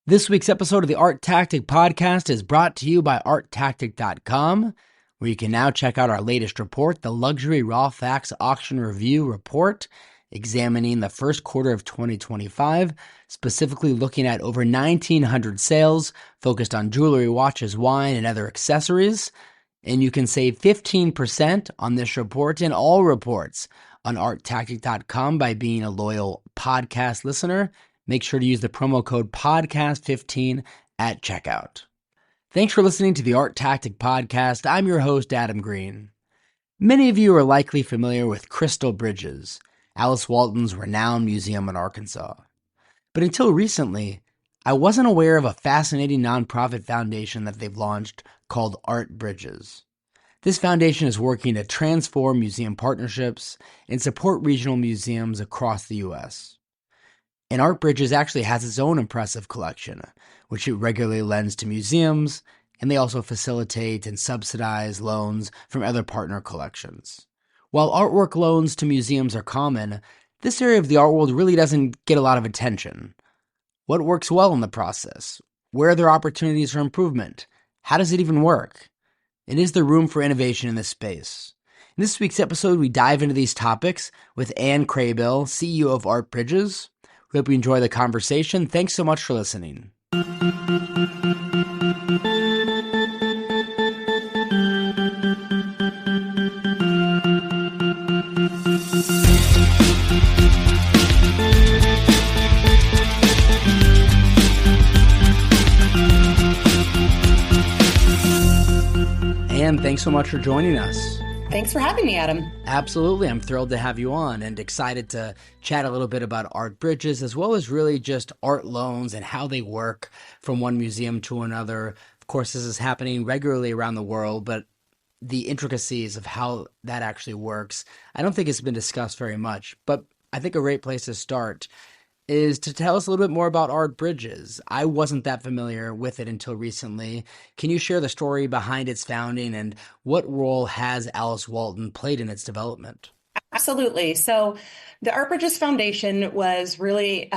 This week's episode of the ArtTactic Podcast is brought to you by ArtTactic.com, where you can now check out our latest report, the Luxury Raw Facts Auction Review Report, examining the first quarter of 2025, specifically looking at over 1,900 sales focused on jewelry, watches, wine, and other accessories. And you can save 15% on this report and all reports on ArtTactic.com by being a loyal podcast listener. Make sure to use the promo code PODCAST15 at checkout. Thanks for listening to the Art Tactic Podcast. I'm your host, Adam Green. Many of you are likely familiar with Crystal Bridges, Alice Walton's renowned museum in Arkansas. But until recently, I wasn't aware of a fascinating nonprofit foundation that they've launched called Art Bridges. This foundation is working to transform museum partnerships and support regional museums across the U.S. And Art Bridges actually has its own impressive collection, which it regularly lends to museums, and they also facilitate and subsidize loans from other partner collections. While artwork loans to museums are common, this area of the art world really doesn't get a lot of attention. What works well in the process? Where are there opportunities for improvement? How does it even work? And is there room for innovation in this space? In this week's episode, we dive into these topics with Anne Kraybill, CEO of Art Bridges. We hope you enjoy the conversation. Thanks so much for listening. Anne, thanks so much for joining us. Thanks for having me, Adam. Absolutely. I'm thrilled to have you on and excited to chat a little bit about Art Bridges, as well as really just art loans and how they work from one museum to another. Of course, this is happening regularly around the world, but the intricacies of how that actually works, I don't think it's been discussed very much. But I think a great place to start is to tell us a little bit more about Art Bridges. I wasn't that familiar with it until recently. Can you share the story behind its founding and what role has Alice Walton played in its development? Absolutely. So the Art Bridges Foundation was really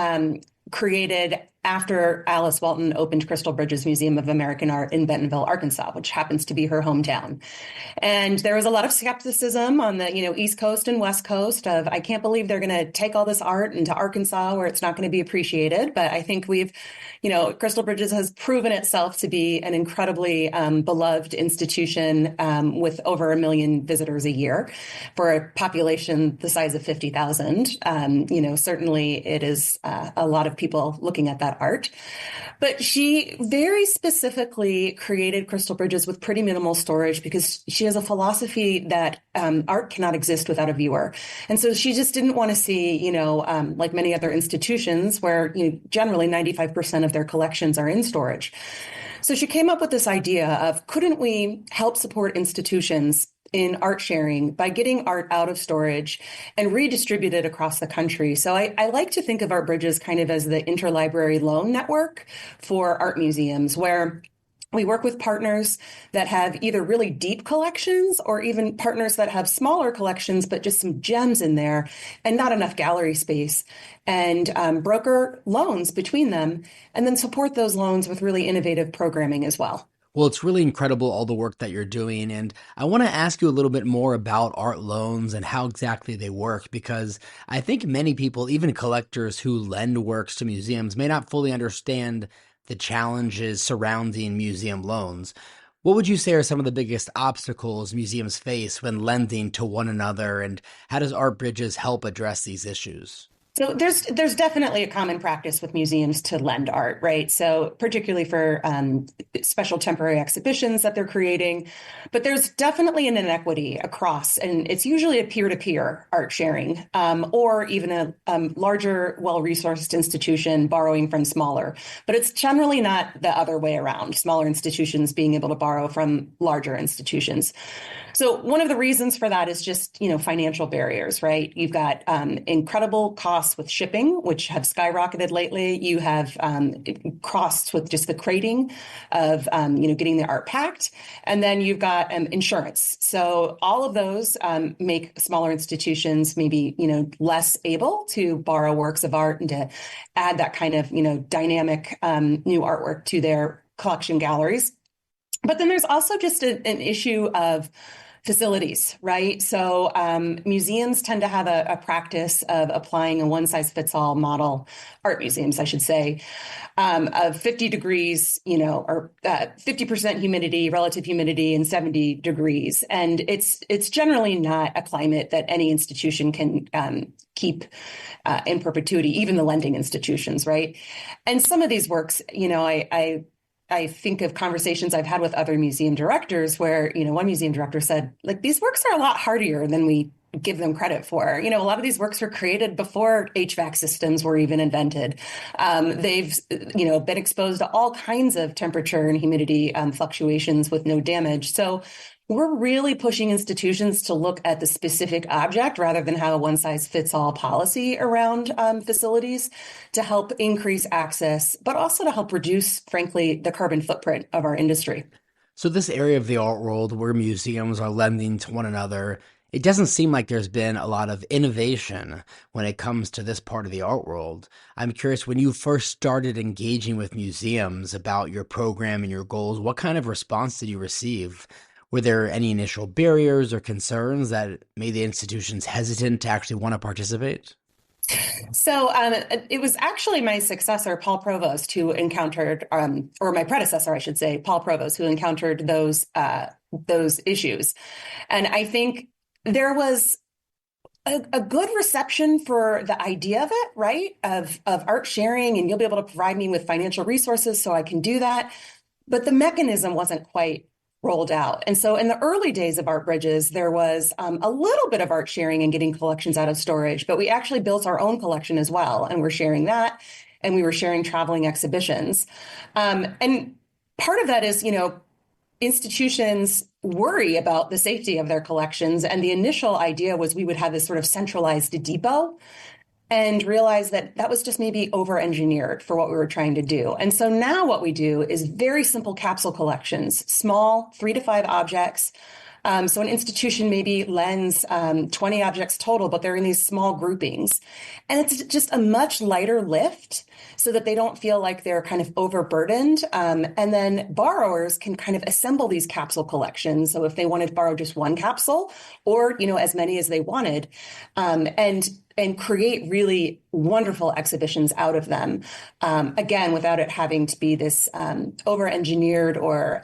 created after Alice Walton opened Crystal Bridges Museum of American Art in Bentonville, Arkansas, which happens to be her hometown. And there was a lot of skepticism on the, East Coast and West Coast of, I can't believe they're going to take all this art into Arkansas where it's not going to be appreciated. But I think Crystal Bridges has proven itself to be an incredibly beloved institution with over 1 million visitors a year for a population the size of 50,000. Certainly it is a lot of people looking at that art. But she very specifically created Crystal Bridges with pretty minimal storage because she has a philosophy that art cannot exist without a viewer. And so she just didn't want to see, like many other institutions where generally 95% of their collections are in storage. So she came up with this idea of, couldn't we help support institutions in art sharing by getting art out of storage and redistribute it across the country? So I like to think of Art Bridges kind of as the interlibrary loan network for art museums, where we work with partners that have either really deep collections or even partners that have smaller collections, but just some gems in there and not enough gallery space, and broker loans between them, and then support those loans with really innovative programming as well. Well, it's really incredible, all the work that you're doing. And I want to ask you a little bit more about art loans and how exactly they work, because I think many people, even collectors who lend works to museums, may not fully understand the challenges surrounding museum loans. What would you say are some of the biggest obstacles museums face when lending to one another, and how does Art Bridges help address these issues? So there's definitely a common practice with museums to lend art, right? So particularly for special temporary exhibitions that they're creating, but there's definitely an inequity across, and it's usually a peer-to-peer art sharing, or even a larger, well-resourced institution borrowing from smaller. But it's generally not the other way around, smaller institutions being able to borrow from larger institutions. So one of the reasons for that is just, financial barriers, right? You've got incredible costs with shipping, which have skyrocketed lately. You have costs with just the crating of, getting the art packed. And then you've got insurance. So all of those make smaller institutions maybe, less able to borrow works of art and to add that kind of, dynamic new artwork to their collection galleries. But then there's also just an issue of facilities, right? So museums tend to have a practice of applying a one-size-fits-all model, art museums, I should say, of 50 degrees, or 50% humidity, relative humidity, and 70 degrees. And it's generally not a climate that any institution can keep in perpetuity, even the lending institutions, right? And some of these works, I think of conversations I've had with other museum directors where, one museum director said, like, these works are a lot hardier than we give them credit for. A lot of these works were created before HVAC systems were even invented. They've, been exposed to all kinds of temperature and humidity fluctuations with no damage. So we're really pushing institutions to look at the specific object rather than have a one-size-fits-all policy around facilities to help increase access, but also to help reduce, frankly, the carbon footprint of our industry. So this area of the art world where museums are lending to one another, it doesn't seem like there's been a lot of innovation when it comes to this part of the art world. I'm curious, when you first started engaging with museums about your program and your goals, what kind of response did you receive? Were there any initial barriers or concerns that made the institutions hesitant to actually want to participate? So it was actually my successor, Paul Provost, who encountered, or my predecessor, I should say, Paul Provost, who encountered those issues. And I think there was a good reception for the idea of it, right? Of art sharing, and you'll be able to provide me with financial resources so I can do that. But the mechanism wasn't quite rolled out. And so in the early days of Art Bridges, there was a little bit of art sharing and getting collections out of storage, but we actually built our own collection as well. And we're sharing that. And we were sharing traveling exhibitions. And part of that is, institutions worry about the safety of their collections. And the initial idea was we would have this sort of centralized depot, and realized that that was just maybe over-engineered for what we were trying to do. And so now what we do is very simple capsule collections, small 3 to 5 objects. So an institution maybe lends 20 objects total, but they're in these small groupings. And it's just a much lighter lift so that they don't feel like they're kind of overburdened. And then borrowers can kind of assemble these capsule collections. So if they wanted to borrow just one capsule or, as many as they wanted, and create really wonderful exhibitions out of them, again, without it having to be this over-engineered or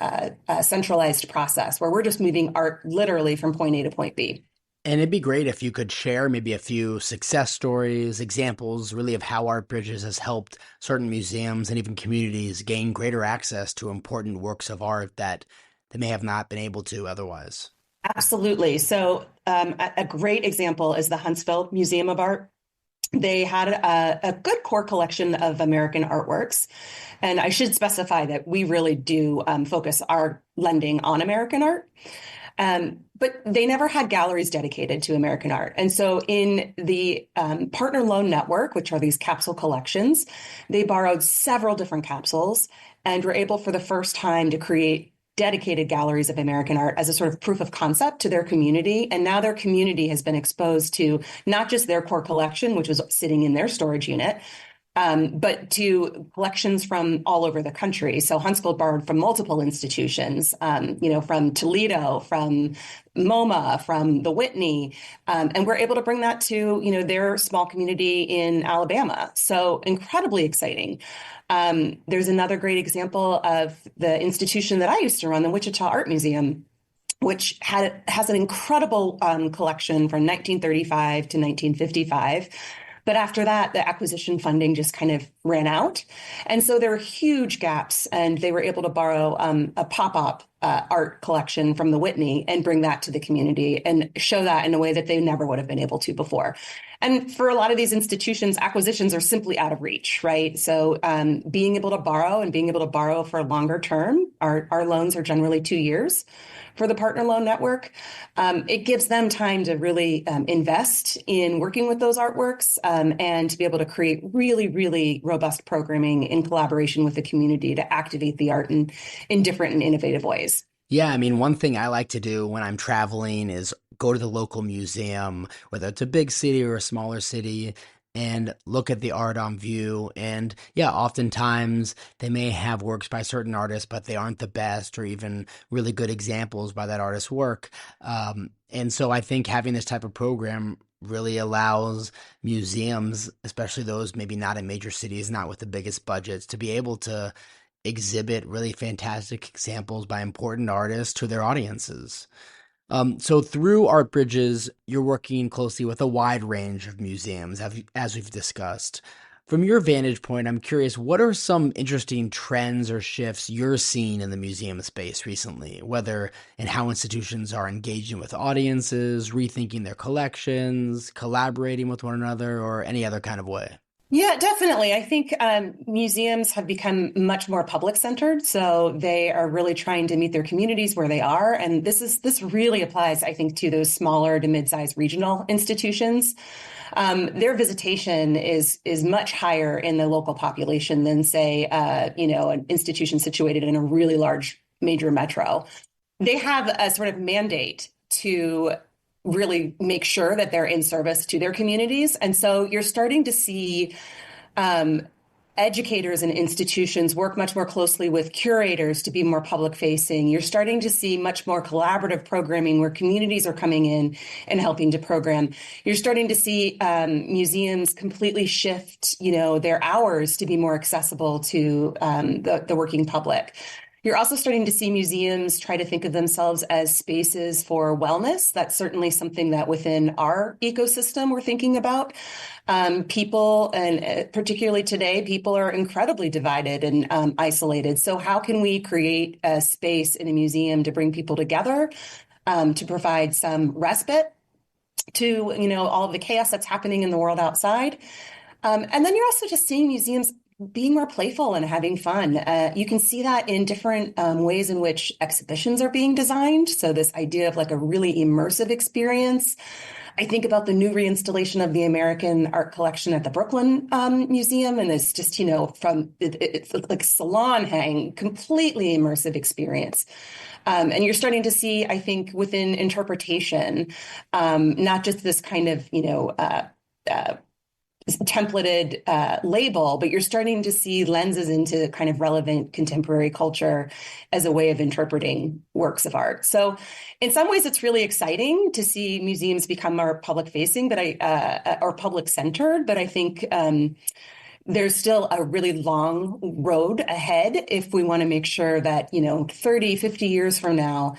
centralized process where we're just moving art literally from point A to point B. And it'd be great if you could share maybe a few success stories, examples really of how Art Bridges has helped certain museums and even communities gain greater access to important works of art that they may have not been able to otherwise. Absolutely. So a great example is the Huntsville Museum of Art. They had a good core collection of American artworks. And I should specify that we really do focus our lending on American art. But they never had galleries dedicated to American art. And so in the partner loan network, which are these capsule collections, they borrowed several different capsules and were able for the first time to create dedicated galleries of American art as a sort of proof of concept to their community. And now their community has been exposed to not just their core collection, which was sitting in their storage unit, but to collections from all over the country. So Huntsville borrowed from multiple institutions, from Toledo, from MoMA, from the Whitney, and we're able to bring that to, their small community in Alabama. So incredibly exciting. There's another great example of the institution that I used to run, the Wichita Art Museum, which has an incredible collection from 1935 to 1955. But after that, the acquisition funding just kind of ran out. And so there were huge gaps, and they were able to borrow a pop-up art collection from the Whitney and bring that to the community and show that in a way that they never would have been able to before. And for a lot of these institutions, acquisitions are simply out of reach, right? So being able to borrow and being able to borrow for a longer term, our loans are generally 2 years for the partner loan network. It gives them time to really invest in working with those artworks and to be able to create really, really robust programming in collaboration with the community to activate the art in different and innovative ways. Yeah, I mean, one thing I like to do when I'm traveling is go to the local museum, whether it's a big city or a smaller city, and look at the art on view. And yeah, oftentimes they may have works by certain artists, but they aren't the best or even really good examples by that artist's work. And so I think having this type of program really allows museums, especially those maybe not in major cities, not with the biggest budgets, to be able to exhibit really fantastic examples by important artists to their audiences. So through Art Bridges, you're working closely with a wide range of museums, as we've discussed. From your vantage point, I'm curious, what are some interesting trends or shifts you're seeing in the museum space recently, whether in how institutions are engaging with audiences, rethinking their collections, collaborating with one another, or any other kind of way? Yeah, definitely. I think museums have become much more public centered. So they are really trying to meet their communities where they are. And this really applies, I think, to those smaller to mid-sized regional institutions. Their visitation is much higher in the local population than, say, an institution situated in a really large major metro. They have a sort of mandate to really make sure that they're in service to their communities. And so you're starting to see educators and institutions work much more closely with curators to be more public facing. You're starting to see much more collaborative programming where communities are coming in and helping to program. You're starting to see museums completely shift, their hours to be more accessible to the working public. You're also starting to see museums try to think of themselves as spaces for wellness. That's certainly something that within our ecosystem we're thinking about. People, and particularly today, people are incredibly divided and isolated. So how can we create a space in a museum to bring people together, to provide some respite to, all of the chaos that's happening in the world outside? And then you're also just seeing museums being more playful and having fun. You can see that in different ways in which exhibitions are being designed. So this idea of like a really immersive experience. I think about the new reinstallation of the American art collection at the Brooklyn Museum. And it's just, it's like salon hang, completely immersive experience. And you're starting to see, I think, within interpretation, not just this kind of, templated label, but you're starting to see lenses into kind of relevant contemporary culture as a way of interpreting works of art. So in some ways, it's really exciting to see museums become more public facing, or public centered. But I think there's still a really long road ahead if we want to make sure that, 30, 50 years from now,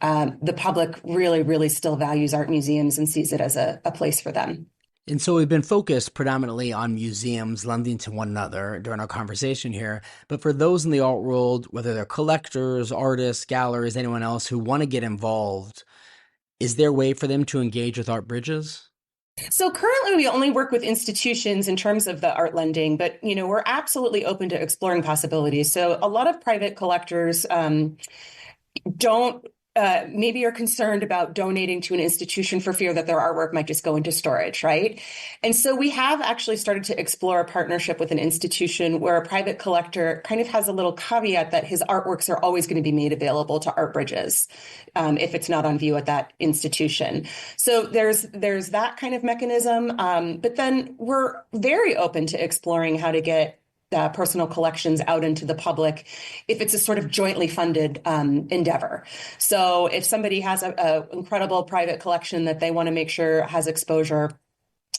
the public really, really still values art museums and sees it as a place for them. And so we've been focused predominantly on museums lending to one another during our conversation here. But for those in the art world, whether they're collectors, artists, galleries, anyone else who want to get involved, is there a way for them to engage with Art Bridges? So currently we only work with institutions in terms of the art lending, but we're absolutely open to exploring possibilities. So a lot of private collectors don't maybe are concerned about donating to an institution for fear that their artwork might just go into storage, right? And so we have actually started to explore a partnership with an institution where a private collector kind of has a little caveat that his artworks are always going to be made available to Art Bridges if it's not on view at that institution. So there's that kind of mechanism. But then we're very open to exploring how to get personal collections out into the public if it's a sort of jointly funded endeavor. So if somebody has a incredible private collection that they want to make sure has exposure,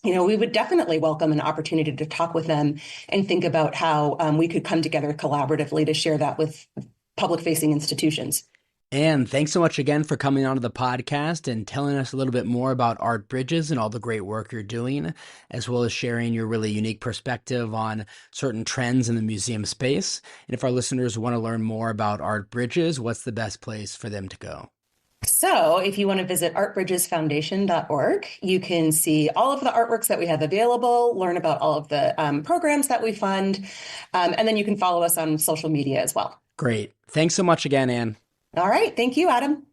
we would definitely welcome an opportunity to talk with them and think about how we could come together collaboratively to share that with public-facing institutions. And thanks so much again for coming onto the podcast and telling us a little bit more about Art Bridges and all the great work you're doing, as well as sharing your really unique perspective on certain trends in the museum space. And if our listeners want to learn more about Art Bridges, what's the best place for them to go? So if you want to visit artbridgesfoundation.org, you can see all of the artworks that we have available, learn about all of the programs that we fund, and then you can follow us on social media as well. Great. Thanks so much again, Anne. All right. Thank you, Adam.